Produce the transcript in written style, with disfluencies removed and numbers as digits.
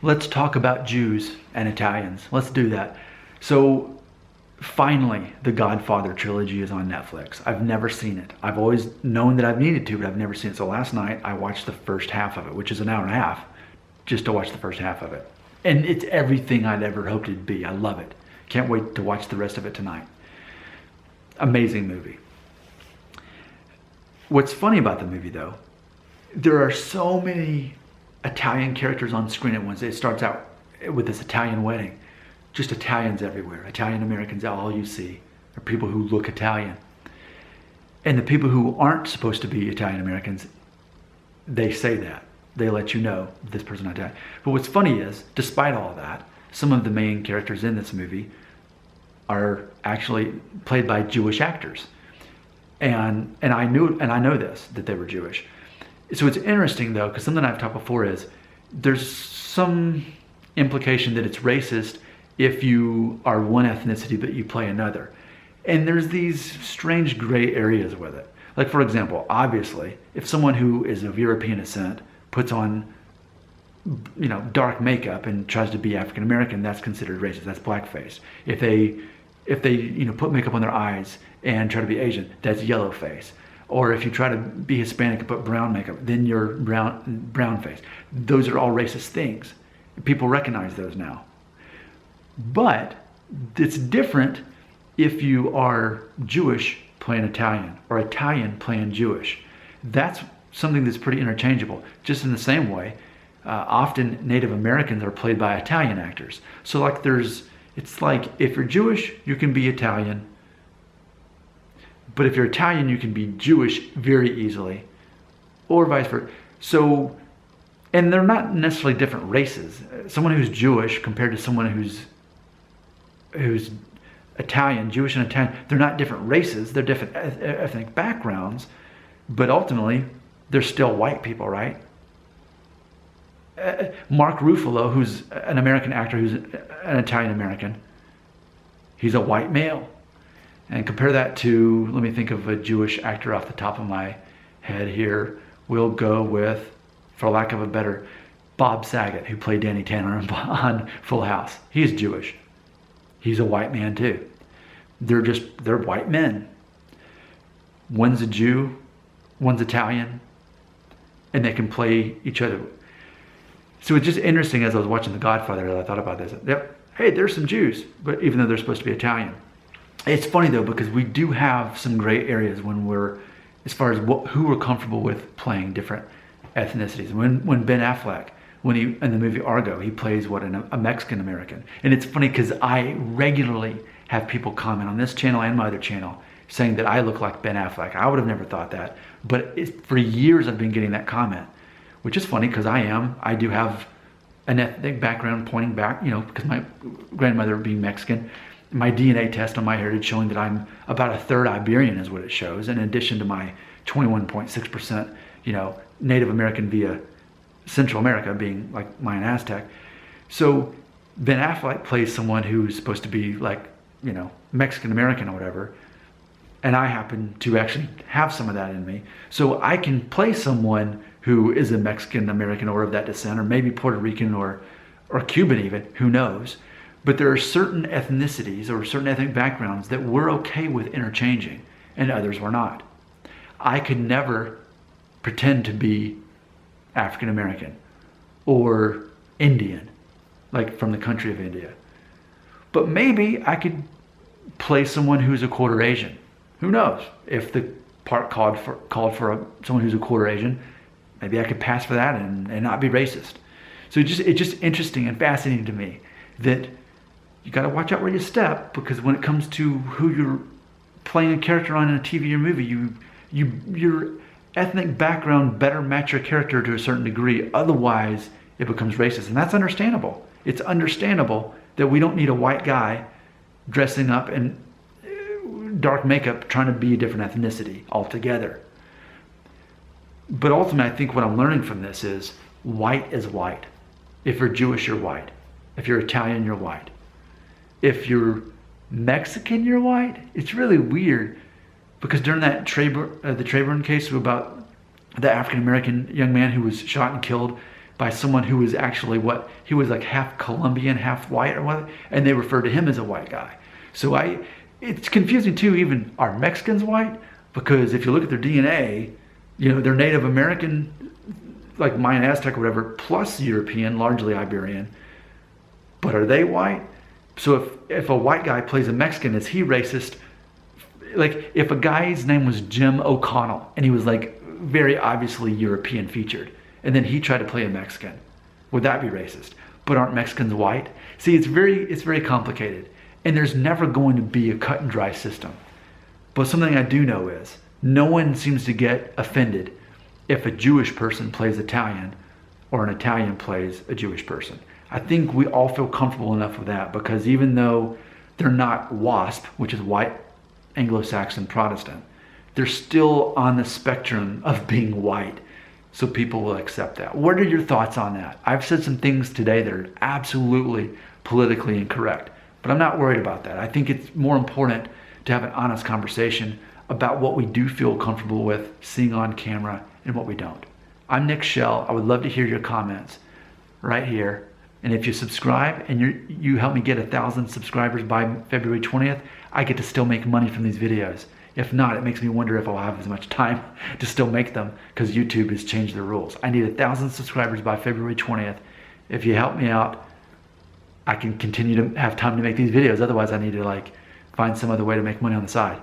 Let's talk about Jews and Italians. Let's do that. So finally, the Godfather trilogy is on Netflix. I've never seen it. I've always known that I've needed to, but I've never seen it. So last night I watched the first half of it, which is an hour and a half, just to watch the first half of it. And it's everything I'd ever hoped it'd be. I love it. Can't wait to watch the rest of it tonight. Amazing movie. What's funny about the movie though, there are so many Italian characters on screen at once. It starts out with this Italian wedding. Just Italians everywhere. Italian Americans, all you see are people who look Italian. And the people who aren't supposed to be Italian Americans, they say that. They let you know this person's not Italian. But what's funny is, despite all of that, some of the main characters in this movie are actually played by Jewish actors. And I know this, that they were Jewish. So it's interesting though, because something I've talked before is there's some implication that it's racist if you are one ethnicity but you play another. And there's these strange gray areas with it. Like for example, obviously, if someone who is of European descent puts on, dark makeup and tries to be African American, that's considered racist. That's blackface. If they put makeup on their eyes and try to be Asian, that's yellowface. Or if you try to be Hispanic and put brown makeup, then you're brown face. Those are all racist things. People recognize those now. But it's different if you are Jewish playing Italian or Italian playing Jewish. That's something that's pretty interchangeable. Just in the same way, often Native Americans are played by Italian actors. So it's like if you're Jewish, you can be Italian. But if you're Italian, you can be Jewish very easily, or vice versa. So, and they're not necessarily different races. Someone who's Jewish compared to someone who's Italian, Jewish and Italian, they're not different races. They're different ethnic backgrounds, but ultimately, they're still white people, right? Mark Ruffalo, who's an American actor who's an Italian American, he's a white male. And compare that to, let me think of a Jewish actor off the top of my head here. We'll go with, for lack of a better, Bob Saget, who played Danny Tanner on Full House. He's Jewish. He's a white man too. They're white men. One's a Jew, one's Italian, and they can play each other. So it's just interesting as I was watching The Godfather, I thought about this. Yep, hey, there's some Jews, but even though they're supposed to be Italian. It's funny though, because we do have some gray areas when we're, as far as who we're comfortable with playing different ethnicities. When Ben Affleck, in the movie Argo, he plays a Mexican American. And it's funny because I regularly have people comment on this channel and my other channel saying that I look like Ben Affleck. I would have never thought that, but for years I've been getting that comment, which is funny because I do have an ethnic background pointing back, because my grandmother being Mexican. My DNA test on MyHeritage showing that I'm about a third Iberian is what it shows, in addition to my 21.6%, Native American via Central America being like Mayan Aztec. So Ben Affleck plays someone who's supposed to be like, Mexican American or whatever, and I happen to actually have some of that in me. So I can play someone who is a Mexican American or of that descent, or maybe Puerto Rican or Cuban even, who knows. But there are certain ethnicities or certain ethnic backgrounds that we're okay with interchanging, and others we're not. I could never pretend to be African American or Indian, like from the country of India. But maybe I could play someone who's a quarter Asian. Who knows? If the part called for someone who's a quarter Asian, maybe I could pass for that and not be racist. So it's just interesting and fascinating to me that you got to watch out where you step, because when it comes to who you're playing a character on in a TV or movie, your ethnic background better match your character to a certain degree. Otherwise, it becomes racist, and that's understandable. It's understandable that we don't need a white guy dressing up in dark makeup trying to be a different ethnicity altogether. But ultimately, I think what I'm learning from this is white is white. If you're Jewish, you're white. If you're Italian, you're white. If you're Mexican, you're white. It's really weird, because during that the Trayburn case about the African American young man who was shot and killed by someone who was actually he was like half Colombian, half white or what, and they referred to him as a white guy. So it's confusing too, even are Mexicans white? Because if you look at their DNA, they're Native American, like Mayan, Aztec or whatever, plus European, largely Iberian. But are they white? So if a white guy plays a Mexican, is he racist? Like if a guy's name was Jim O'Connell and he was like very obviously European featured, and then he tried to play a Mexican, would that be racist? But aren't Mexicans white? See, it's very complicated, and there's never going to be a cut and dry system. But something I do know is no one seems to get offended if a Jewish person plays Italian or an Italian plays a Jewish person. I think we all feel comfortable enough with that, because even though they're not WASP, which is white Anglo-Saxon Protestant, they're still on the spectrum of being white. So people will accept that. What are your thoughts on that? I've said some things today that are absolutely politically incorrect, but I'm not worried about that. I think it's more important to have an honest conversation about what we do feel comfortable with seeing on camera and what we don't. I'm Nick Shell. I would love to hear your comments right here. And if you subscribe and you help me get 1,000 subscribers by February 20th, I get to still make money from these videos. If not, it makes me wonder if I'll have as much time to still make them, because YouTube has changed their rules. I need 1,000 subscribers by February 20th. If you help me out, I can continue to have time to make these videos. Otherwise, I need to find some other way to make money on the side.